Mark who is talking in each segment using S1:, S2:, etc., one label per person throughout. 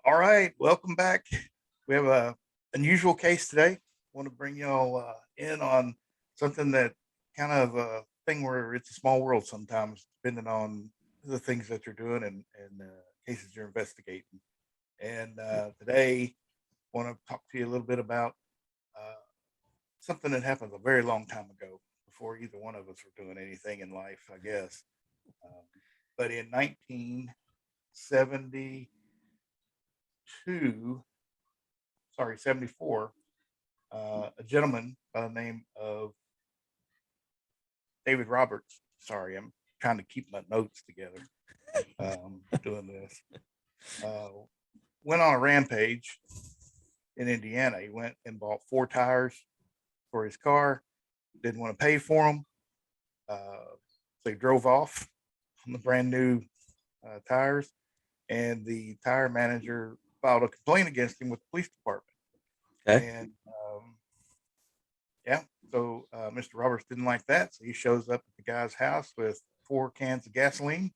S1: All right, welcome back. We have a unusual case today. I want to bring y'all in on something that kind of a thing where it's a small world sometimes, depending on the things that you're doing and cases you're investigating. And today, I want to talk to you a little bit about uh, something that happened a very long time ago, before either one of us were doing anything in life, I guess. Um, but in 1972, sorry, 74, a gentleman by the name of David Roberts. Sorry, I'm trying to keep my notes together doing this. Uh, Went on a rampage in Indiana. He went and bought four tires for his car, didn't want to pay for them. So he drove off on the brand new tires, and the tire manager filed a complaint against him with the police department.
S2: Okay.
S1: And yeah, so Mr. Roberts didn't like that, so he shows up at the guy's house with four cans of gasoline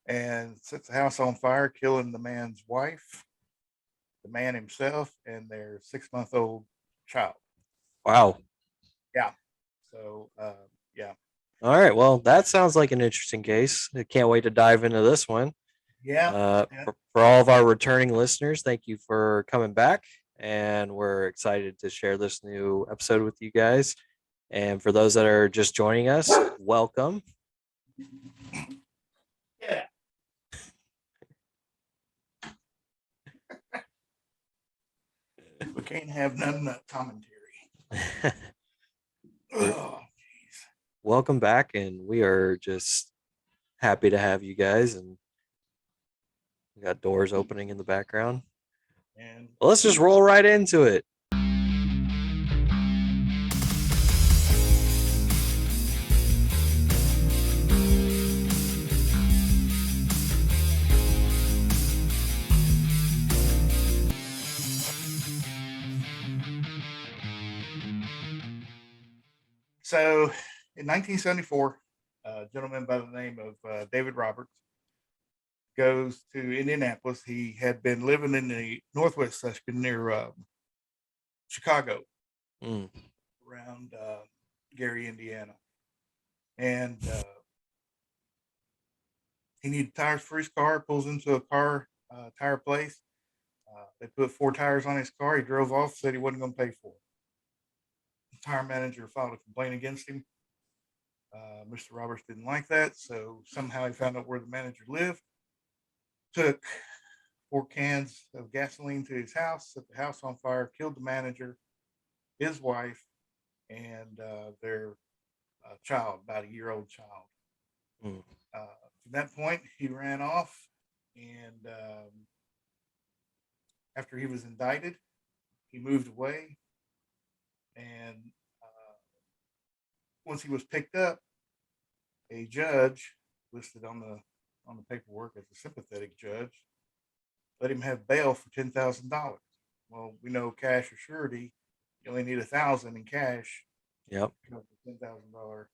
S1: and sets the house on fire, killing the man's wife, the man himself, and their 6 month old child.
S2: Wow.
S1: Yeah. So yeah,
S2: All right. Well, that sounds like an interesting case. I can't wait to dive into this one.
S1: yeah, yeah.
S2: For all of our returning listeners, thank you for coming back. And we're excited to share this new episode with you guys. And for those that are just joining us, welcome.
S1: Yeah. We can't have none of commentary. Oh,
S2: Welcome back. And we are just happy to have you guys. And we got doors opening in the background.
S1: and
S2: Well, let's just roll right into it.
S1: so in 1974, a gentleman by the name of David Roberts goes to Indianapolis. He had been living in the Northwest section near Chicago,
S2: Mm.
S1: around Gary, Indiana, and he needed tires for his car. Pulls into a car tire place. They put four tires on his car. He drove off. Said he wasn't going to pay for it. The tire manager filed a complaint against him. Mr. Roberts didn't like that, so somehow he found out where the manager lived. Took four cans of gasoline to his house, set the house on fire, killed the manager, his wife, and their child, about a 1 year old child.
S2: Mm.
S1: From that point, he ran off, and after he was indicted, he moved away. And once he was picked up, a judge listed on the paperwork as a sympathetic judge let him have bail for $10,000. Well, we know cash or surety, you only need 1,000 in cash
S2: Yep.
S1: to cover $10,000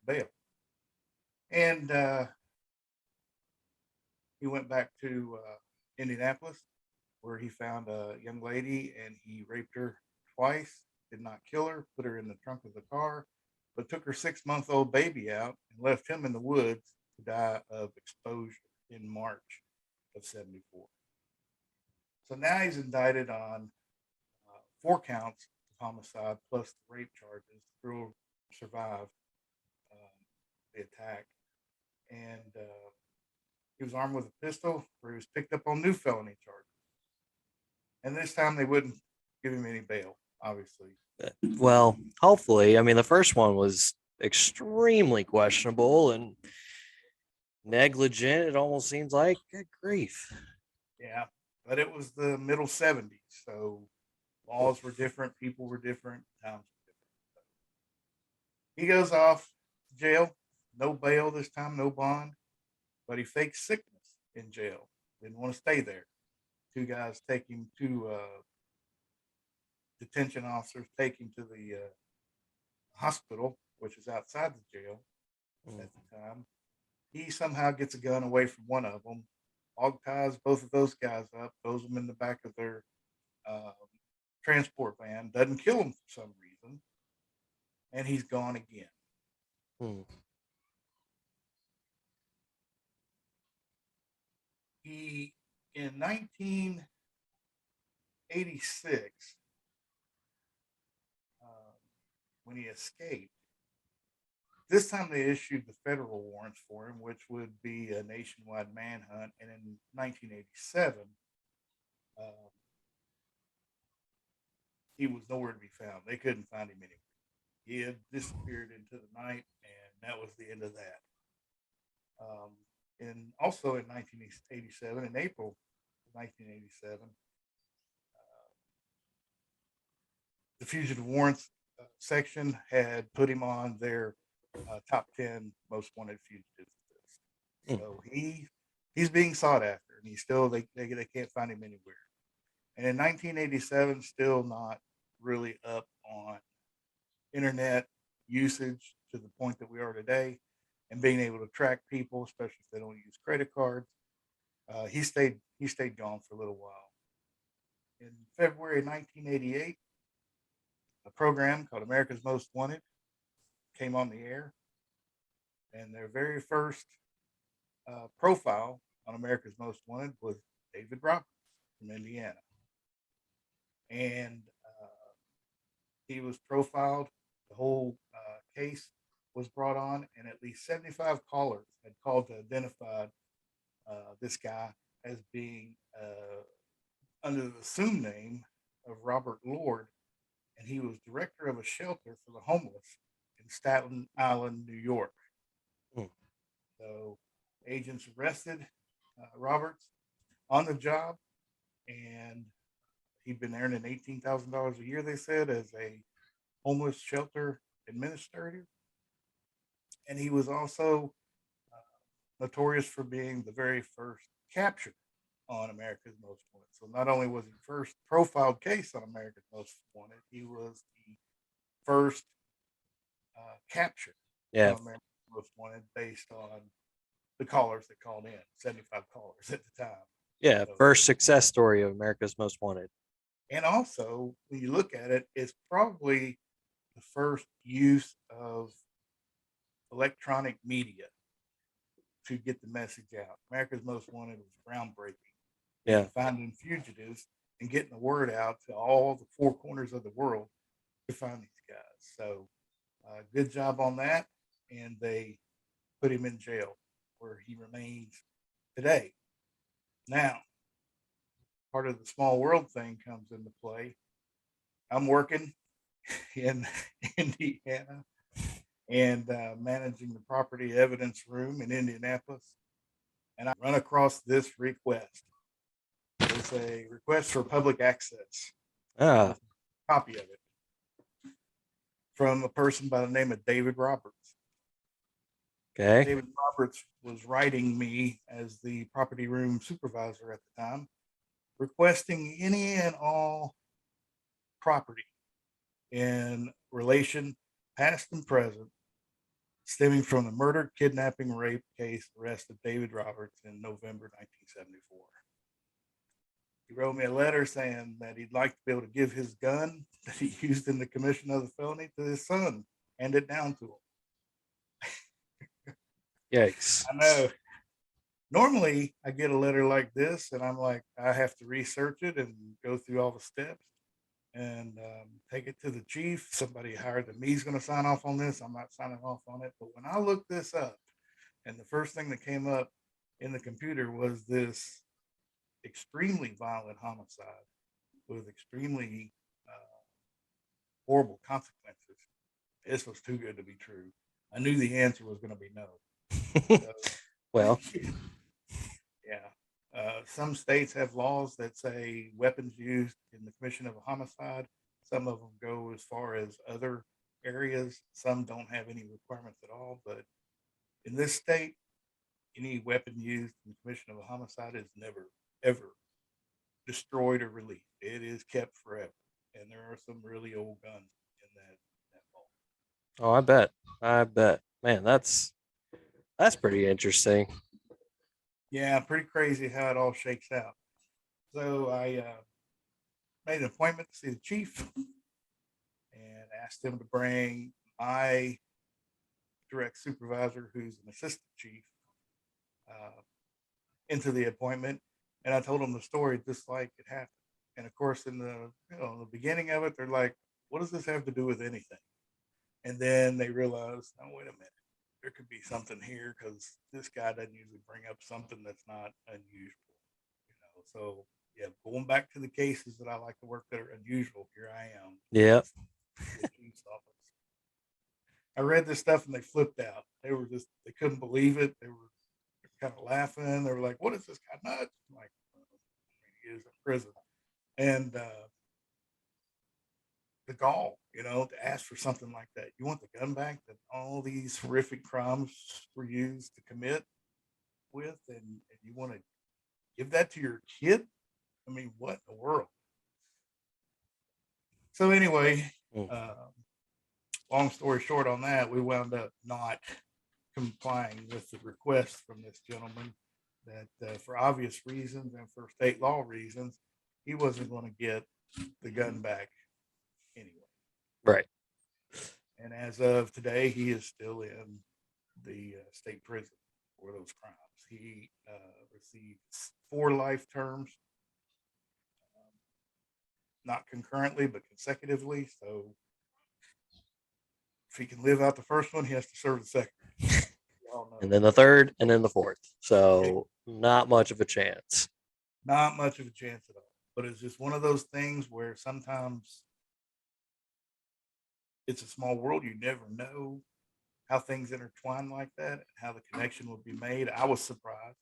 S1: bail. And he went back to Indianapolis, where he found a young lady and he raped her twice. Did not kill her, put her in the trunk of the car, but took her 6 month old baby out and left him in the woods to die of exposure in March of 74. So now he's indicted on four counts of homicide plus the rape charges. The girl survived the attack, and he was armed with a pistol, where he was picked up on new felony charges. And this time they wouldn't give him any bail, obviously.
S2: Well, hopefully. I mean, the first one was extremely questionable and negligent. It almost seems like. Good grief.
S1: Yeah, but it was the middle 70s, so laws were different, people were different, times were different. He goes off to jail, no bail this time, no bond, but he faked sickness in jail. Didn't want to stay there. Two guys take him to detention officers take him to the hospital, which is outside the jail
S2: Mm.
S1: at the time. He somehow gets a gun away from one of them, hog ties both of those guys up, throws them in the back of their um, transport van, doesn't kill them for some reason, and he's gone again.
S2: Hmm.
S1: He, in 1986, when he escaped, this time they issued the federal warrants for him, which would be a nationwide manhunt. And in 1987, um, he was nowhere to be found. They couldn't find him anywhere. He had disappeared into the night, and that was the end of that. And also in 1987, in April of 1987, the fugitive warrants section had put him on their top 10 most wanted fugitives list.
S2: Hmm.
S1: So he's being sought after, and he's still they can't find him anywhere. And in 1987, still not really up on internet usage to the point that we are today, and being able to track people, especially if they don't use credit cards. He stayed gone for a little while. In February 1988, a program called America's Most Wanted came on the air, and their very first profile on America's Most Wanted was David Roberts from Indiana, and he was profiled. The whole case was brought on, and at least 75 callers had called to identify this guy as being under the assumed name of Robert Lord, and he was director of a shelter for the homeless in Staten Island, New York.
S2: Hmm.
S1: So agents arrested Roberts on the job, and he'd been earning $18,000 a year, they said, as a homeless shelter administrator. And he was also notorious for being the very first capture on America's Most Wanted. So not only was he first profiled case on America's Most Wanted, he was the first capture
S2: Yeah.
S1: on America's Most Wanted based on the callers that called in, 75 callers at the time.
S2: Yeah.
S1: So,
S2: First success story of America's Most Wanted.
S1: and also, when you look at it, it's probably the first use of electronic media to get the message out. America's Most Wanted was groundbreaking
S2: Yeah.
S1: in finding fugitives and getting the word out to all the four corners of the world to find these guys. So, good job on that. And they put him in jail where he remains today. Now, part of the small world thing comes into play. I'm working in Indiana and managing the property evidence room in Indianapolis, and I run across this request. It's a request for public access
S2: Ah.
S1: with a copy of it from a person by the name of David Roberts.
S2: Okay.
S1: David Roberts was writing me as the property room supervisor at the time, requesting any and all property in relation, past and present, stemming from the murder, kidnapping, rape case arrest of David Roberts in November 1974. He wrote me a letter saying that he'd like to be able to give his gun that he used in the commission of the felony to his son, hand it down to him.
S2: Yikes.
S1: I know. Normally, I get a letter like this, and I'm like, I have to research it and go through all the steps and take it to the chief. Somebody hired than me is going to sign off on this. I'm not signing off on it. But when I looked this up, and the first thing that came up in the computer was this extremely violent homicide with extremely horrible consequences. This was too good to be true. I knew the answer was going to be no. So,
S2: Well,
S1: yeah. Some states have laws that say weapons used in the commission of a homicide. Some of them go as far as other areas. Some don't have any requirements at all. But in this state, any weapon used in the commission of a homicide is never, ever destroyed or released. It is kept forever. And there are some really old guns in that law.
S2: oh, I bet. I bet. Man, that's pretty interesting.
S1: Yeah, pretty crazy how it all shakes out. So I made an appointment to see the chief and asked him to bring my direct supervisor, who's an assistant chief, uh, into the appointment. And I told them the story just like it happened. And of course, in the beginning of it, they're like, "What does this have to do with anything?" And then they realize, "Oh, wait a minute, there could be something here because this guy doesn't usually bring up something that's not unusual." So yeah, going back to the cases that I like to work that are unusual, here I am.
S2: Yeah.
S1: The chief's office. I read this stuff and they flipped out. They couldn't believe it. They were kind of laughing. They were like, "What is this guy nuts?" I'm like, he is in prison. And the gall, to ask for something like that. You want the gun back that all these horrific crimes were used to commit with, and you want to give that to your kid? I mean, what in the world? So anyway,
S2: Mm.
S1: uh, long story short on that, we wound up not complying with the request from this gentleman that for obvious reasons and for state law reasons, he wasn't going to get the gun back anyway.
S2: Right.
S1: And as of today, he is still in the state prison for those crimes. He received 4 life terms, not concurrently, but consecutively. So if he can live out the first one, he has to serve the second.
S2: And then the third, and then the fourth. So not much of a chance.
S1: Not much of a chance at all. But it's just one of those things where sometimes it's a small world. You never know how things intertwine like that and how the connection will be made. I was surprised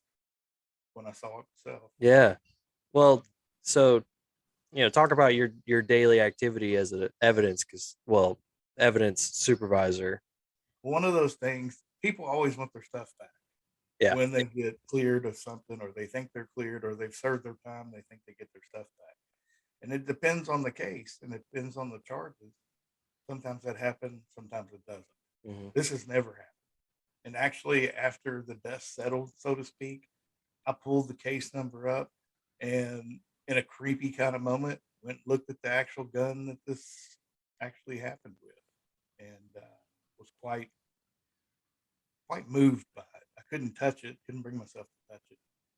S1: when I saw it myself.
S2: Yeah. Well, so talk about your daily activity as an evidence, evidence supervisor.
S1: One of those things, people always want their stuff back
S2: Yeah.
S1: when they get cleared of something, or they think they're cleared, or they've served their time, they think they get their stuff back. And it depends on the case and it depends on the charges. Sometimes that happens, sometimes it doesn't.
S2: Mm-hmm.
S1: This has never happened. And actually, after the dust settled, so to speak, I pulled the case number up and in a creepy kind of moment went and looked at the actual gun that this actually happened with, and was quite moved by it. I couldn't touch it, couldn't bring myself to touch it,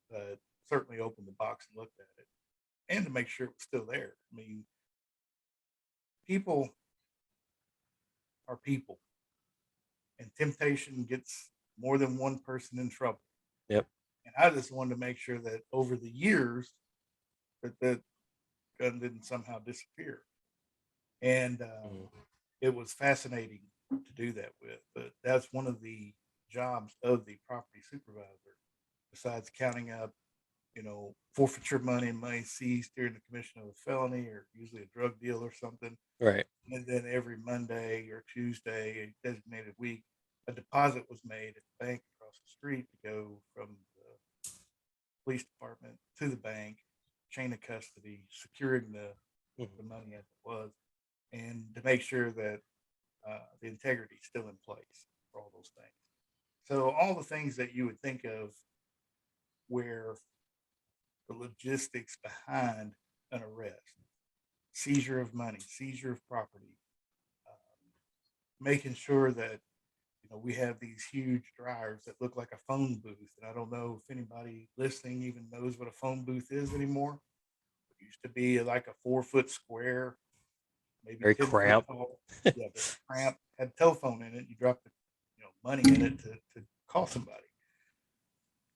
S1: but certainly opened the box and looked at it and to make sure it was still there. I mean, people are people, and temptation gets more than one person in trouble.
S2: Yep.
S1: And I just wanted to make sure that over the years that the gun didn't somehow disappear. And
S2: Mm-hmm.
S1: it was fascinating to do that with. But that's one of the jobs of the property supervisor, besides counting up, forfeiture money and money seized during the commission of a felony or usually a drug deal or something.
S2: Right.
S1: And then every Monday or Tuesday, a designated week, a deposit was made at the bank across the street to go from the police department to the bank, chain of custody, securing the
S2: Mm-hmm.
S1: money as it was, and to make sure that the integrity is still in place for all those things. So all the things that you would think of where the logistics behind an arrest, seizure of money, seizure of property, making sure that we have these huge dryers that look like a phone booth. And I don't know if anybody listening even knows what a phone booth is anymore. It used to be like a 4 foot square, maybe
S2: Very
S1: 10 foot
S2: cramped.
S1: tall. Yeah, very cramped. Had a telephone in it. You dropped the money in it to call somebody.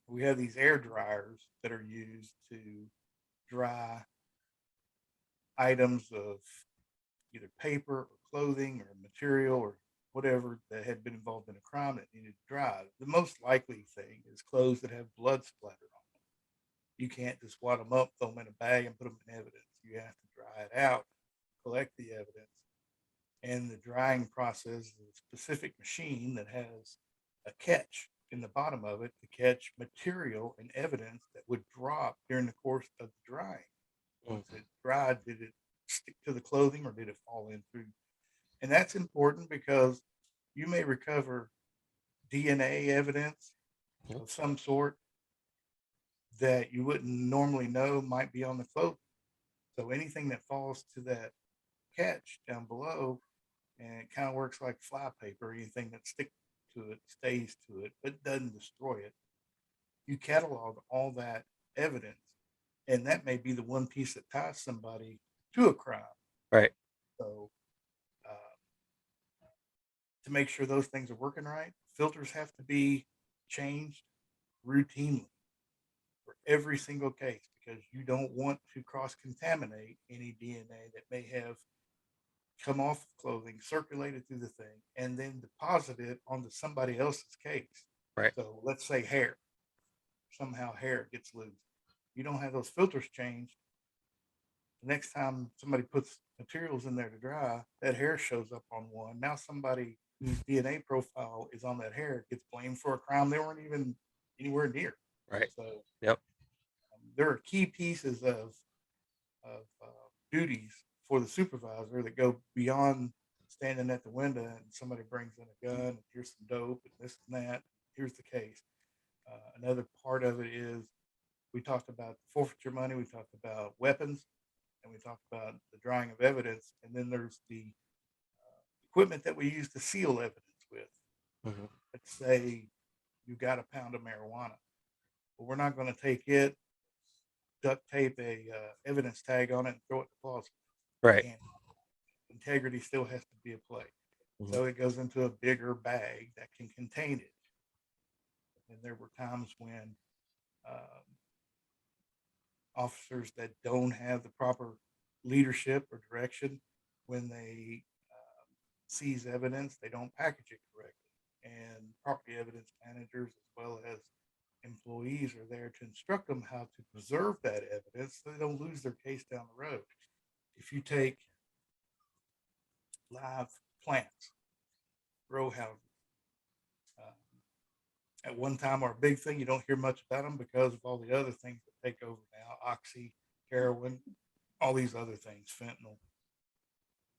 S1: We have these air dryers that are used to dry items of either paper or clothing or material or whatever that had been involved in a crime that needed to dry. The most likely thing is clothes that have blood splattered on them. You can't just wad them up, throw them in a bag, and put them in evidence. You have to dry it out, collect the evidence, and the drying process is a specific machine that has a catch in the bottom of it to catch material and evidence that would drop during the course of the drying. Once it dried, did it stick to the clothing or did it fall in through? And that's important because you may recover DNA evidence
S2: Mhm.
S1: of some sort that you wouldn't normally know might be on the clothing. So anything that falls to that catch down below, and it kind of works like flypaper, anything that sticks to it stays to it, but doesn't destroy it. You catalog all that evidence, and that may be the one piece that ties somebody to a crime.
S2: Right.
S1: So, uh, to make sure those things are working right, filters have to be changed routinely for every single case because you don't want to cross contaminate any DNA that may have come off of clothing, circulated through the thing, and then deposit it onto somebody else's case.
S2: Right.
S1: So let's say hair, somehow hair gets loose. You don't have those filters changed. The next time somebody puts materials in there to dry, that hair shows up on one. Now somebody whose DNA profile is on that hair gets blamed for a crime they weren't even anywhere near.
S2: Right.
S1: So
S2: Yep.
S1: There are key pieces of duties for the supervisor that go beyond standing at the window and somebody brings in a gun and here's some dope and this and that. Here's the case. Another part of it is we talked about forfeiture money, we talked about weapons, and we talked about the drying of evidence. And then there's the equipment that we use to seal evidence with.
S2: Mm-hmm.
S1: Let's say you got a pound of marijuana. Well, we're not going to take it, duct tape a evidence tag on it, and throw it in the closet.
S2: Right.
S1: And integrity still has to be at play.
S2: Mm-hmm.
S1: So it goes into a bigger bag that can contain it. And there were times when officers that don't have the proper leadership or direction, when they seize evidence, they don't package it correctly. And property evidence managers, as well as employees, are there to instruct them how to preserve that evidence so they don't lose their case down the road. If you take live plants, grow houses, at one time are a big thing. You don't hear much about them because of all the other things that take over now, oxy, heroin, all these other things, fentanyl.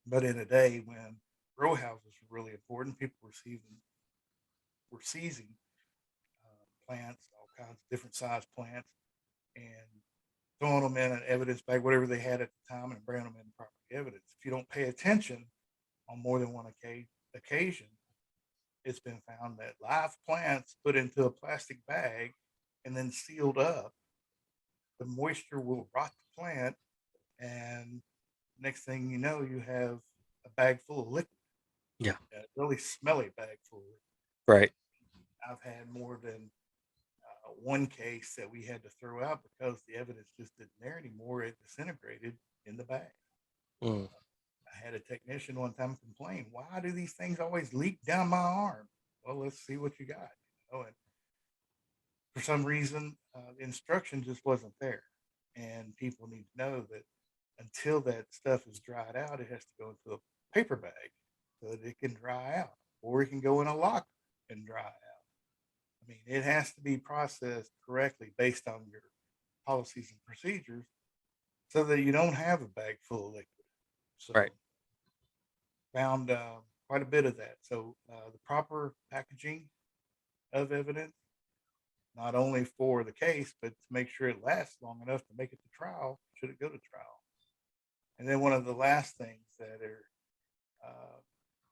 S1: But in a day when grow houses were really important, people were seizing plants, all kinds of different size plants, and throwing them in an evidence bag, whatever they had at the time, and bringing them in property evidence. If you don't pay attention on more than one occasion, it's been found that live plants put into a plastic bag and then sealed up, the moisture will rot the plant, and next thing you know, you have a bag full of liquid.
S2: Yeah.
S1: A really smelly bag full of liquid.
S2: Right.
S1: I've had more than one case that we had to throw out because the evidence just didn't there anymore. It disintegrated in the bag.
S2: Mm.
S1: I had a technician one time complain, "Why do these things always leak down my arm?" Well, let's see what you got. And for some reason, the instruction just wasn't there. And people need to know that until that stuff is dried out, it has to go into a paper bag so that it can dry out, or it can go in a locker and dry out. I mean, it has to be processed correctly based on your policies and procedures so that you don't have a bag full of liquid. So,
S2: right.
S1: Found quite a bit of that. So, the proper packaging of evidence, not only for the case, but to make sure it lasts long enough to make it to trial, should it go to trial. And then one of the last things that are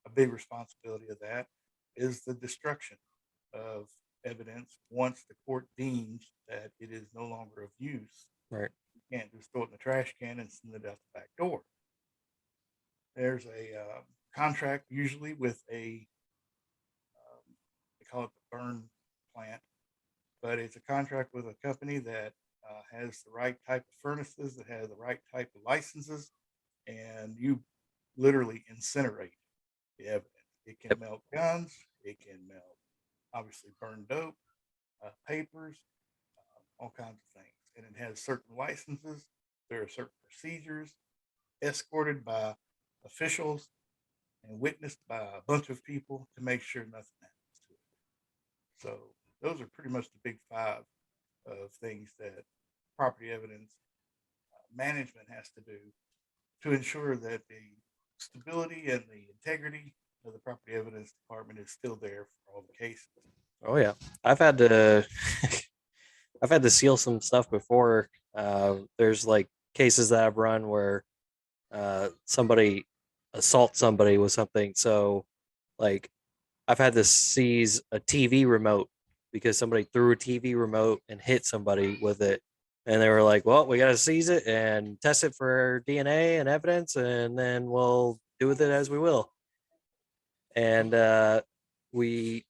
S1: a big responsibility of that is the destruction of evidence once the court deems that it is no longer of use.
S2: Right.
S1: You can't just throw it in the trash can and send it out the back door. There's a contract usually with they call it the burn plant, but it's a contract with a company that has the right type of furnaces, that has the right type of licenses, and you literally incinerate the evidence. It can melt guns, it can melt obviously burn dope, papers, all kinds of things. And it has certain licenses. There are certain procedures, escorted by officials and witnessed by a bunch of people to make sure nothing happens to it. So those are pretty much the big five of things that property evidence management has to do to ensure that the stability and the integrity of the property evidence department is still there for all the cases.
S2: Oh yeah, I've had to I've had to seal some stuff before. There's like cases that I've run where somebody assaults somebody with something. So like I've had to seize a TV remote because somebody threw a TV remote and hit somebody with it. And they were like, well, we got to seize it and test it for DNA and evidence, and then we'll do with it as we will. And we,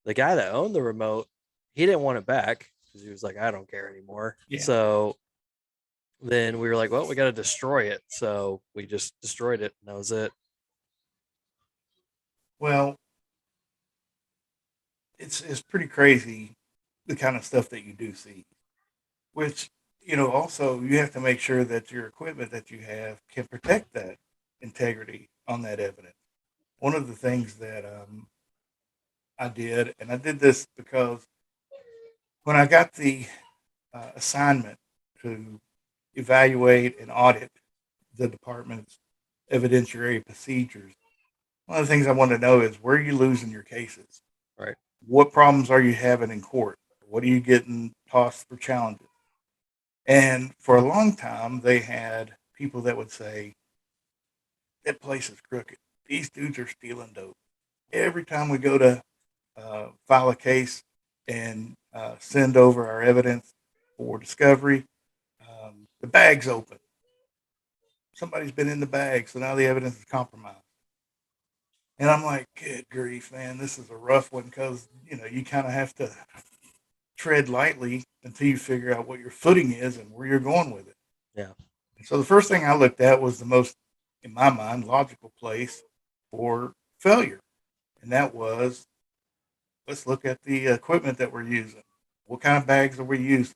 S2: the guy that owned the remote, he didn't want it back because he was like, I don't care anymore.
S1: Yeah.
S2: So then we were like, well, we got to destroy it. So we just destroyed it, and that was it.
S1: Well, it's pretty crazy the kind of stuff that you do see. Which, also you have to make sure that your equipment that you have can protect that integrity on that evidence. One of the things that I did, and I did this because when I got the assignment to evaluate and audit the department's evidentiary procedures, one of the things I wanted to know is where are you losing your cases?
S2: Right.
S1: What problems are you having in court? What are you getting tossed for challenges? And for a long time, they had people that would say, that place is crooked. These dudes are stealing dope. Every time we go to file a case and send over our evidence for discovery, the bag's open. Somebody's been in the bag, so now the evidence is compromised. And I'm like, good grief, man, this is a rough one because, you kind of have to tread lightly until you figure out what your footing is and where you're going with it.
S2: Yeah.
S1: And so the first thing I looked at was the most, in my mind, logical place for failure. And that was, let's look at the equipment that we're using. What kind of bags are we using?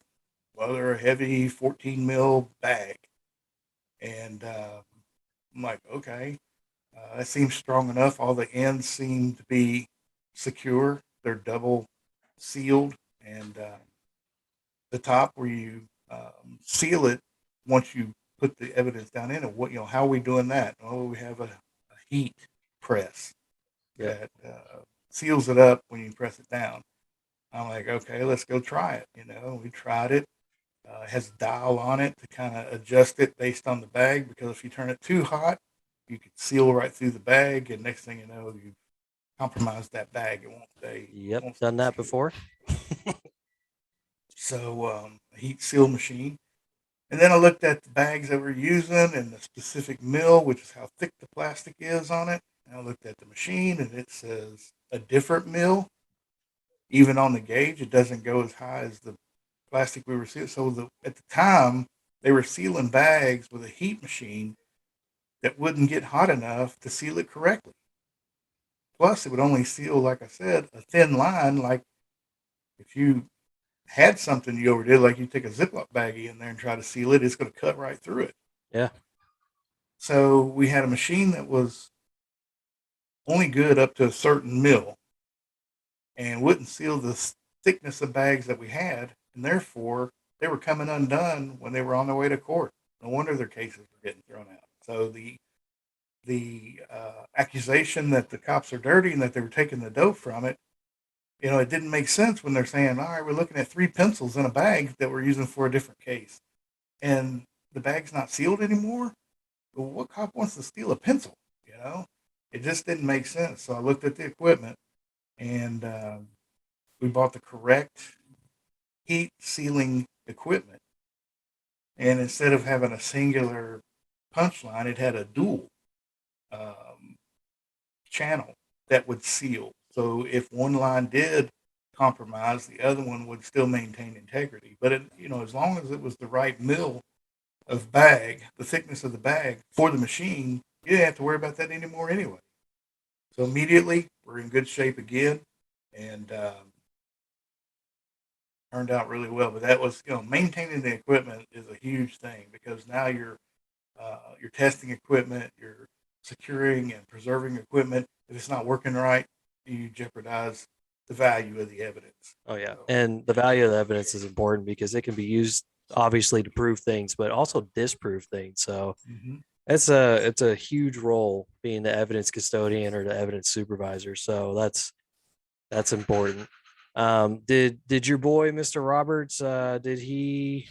S1: Well, they're a heavy 14 mil bag. And I'm like, okay, that seems strong enough. All the ends seem to be secure. They're double sealed. And the top where you seal it once you put the evidence down in it. How are we doing that? Oh, we have a heat press
S2: Yep.
S1: that seals it up when you press it down. I'm like, okay, let's go try it. We tried it. It has a dial on it to kind of adjust it based on the bag because if you turn it too hot, you could seal right through the bag, and next thing you know, you compromise that bag. It won't stay.
S2: Yep.
S1: Won't
S2: Done
S1: stay
S2: that
S1: sealed.
S2: before.
S1: So a heat seal machine. And then I looked at the bags that we're using and the specific mill, which is how thick the plastic is on it. And I looked at the machine and it says a different mill. Even on the gauge, it doesn't go as high as the plastic we were sealing. So at the time, they were sealing bags with a heat machine that wouldn't get hot enough to seal it correctly. Plus, it would only seal, like I said, a thin line. Like if you had something you overdid, like you take a Ziploc baggie in there and try to seal it, it's going to cut right through it.
S2: Yeah.
S1: So we had a machine that was only good up to a certain mill and wouldn't seal the thickness of bags that we had, and therefore they were coming undone when they were on their way to court. No wonder their cases were getting thrown out. So the accusation that the cops are dirty and that they were taking the dope from it, it didn't make sense when they're saying, all right, we're looking at 3 pencils in a bag that we're using for a different case. And the bag's not sealed anymore. Well, what cop wants to steal a pencil? It just didn't make sense. So I looked at the equipment and we bought the correct heat sealing equipment. And instead of having a singular punch line, it had a dual channel that would seal. So if one line did compromise, the other one would still maintain integrity. But as long as it was the right mill of bag, the thickness of the bag for the machine, you didn't have to worry about that anymore anyway. So immediately we're in good shape again, and turned out really well. But that was, maintaining the equipment is a huge thing because now you're testing equipment, you're securing and preserving equipment. If it's not working right, you jeopardize the value of the evidence.
S2: Oh yeah.
S1: So,
S2: And the value of the evidence is important because it can be used obviously to prove things, but also disprove things. So
S1: mhm.
S2: it's a huge role being the evidence custodian or the evidence supervisor. So that's important. Did your boy Mr. Roberts did he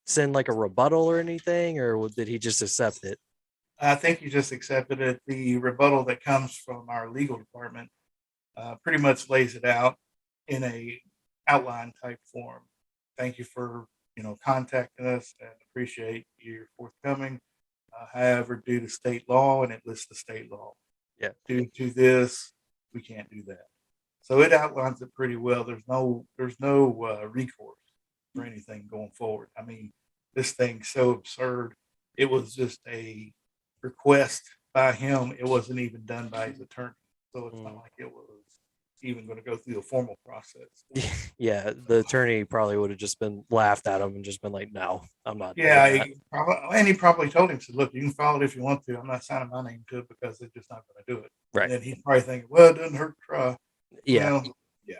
S2: send like a rebuttal or anything, or did he just accept it?
S1: I think you just accepted it. The rebuttal that comes from our legal department pretty much lays it out in a outline type form. Thank you for contacting us and appreciate your forthcoming. However, due to state law, and it lists the state law,
S2: Yeah.
S1: due to this, we can't do that. So it outlines it pretty well. There's no recourse for anything going forward. I mean, this thing's so absurd. It was just a request by him. It wasn't even done by his attorney, so it's not like it was even going to go through the formal process.
S2: Yeah, the attorney probably would have just been laughed at him and just been like, "No, I'm not doing
S1: Yeah,
S2: that."
S1: and he probably told him, said, "Look, you can file it if you want to. I'm not signing my name to it because they're just not going to do it." And
S2: Right.
S1: then he's probably thinking, "Well, it doesn't hurt to try."
S2: Yeah.
S1: Well, yeah,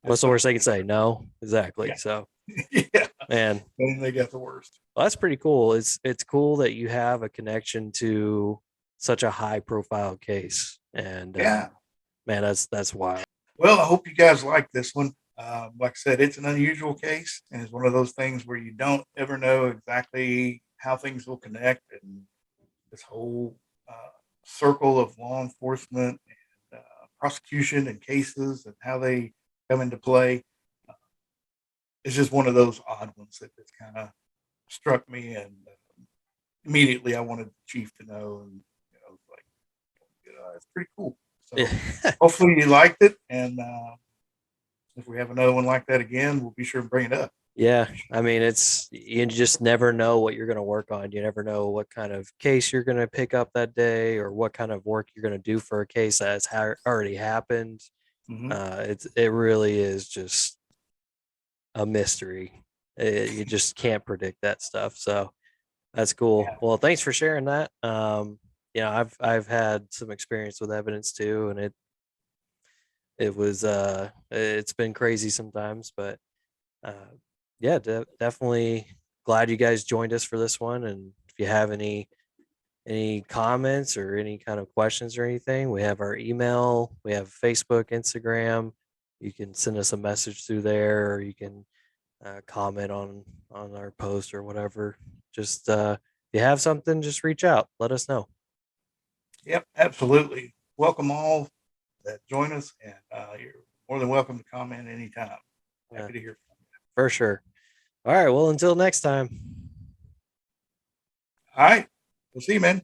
S2: What's
S1: that's
S2: the
S1: what
S2: worst
S1: it
S2: they can say? No. Exactly.
S1: Yeah,
S2: So,
S1: yeah.
S2: man,
S1: And they got the worst.
S2: well, that's pretty cool. It's cool that you have a connection to such a high profile case, and
S1: Yeah.
S2: man, that's wild.
S1: Well, I hope you guys like this one. Like I said, it's an unusual case, and it's one of those things where you don't ever know exactly how things will connect, and this whole circle of law enforcement and prosecution and cases and how they come into play. Uh, it's just one of those odd ones that just kind of struck me, and immediately I wanted the chief to know, and like, it's pretty cool. So hopefully you liked it, and if we have another one like that again, we'll be sure to bring it up.
S2: Yeah, I mean, it's you just never know what you're going to work on. You never know what kind of case you're going to pick up that day, or what kind of work you're going to do for a case that has already happened.
S1: Mm-hmm.
S2: It really is just a mystery. You just can't predict that stuff. So that's cool.
S1: Yeah.
S2: Well, thanks for sharing that. I've had some experience with evidence too, and it's been crazy sometimes, but uh, yeah, definitely glad you guys joined us for this one. And if you have any comments or any kind of questions or anything, we have our email, we have Facebook, Instagram. You can send us a message through there, or you can comment on our post or whatever. Just if you have something, just reach out. Let us know.
S1: Yep, absolutely. Welcome all that join us, and you're more than welcome to comment anytime.
S2: Yeah,
S1: Happy to hear from you.
S2: for sure. All right. Well, until next time.
S1: All right. We'll see you, man.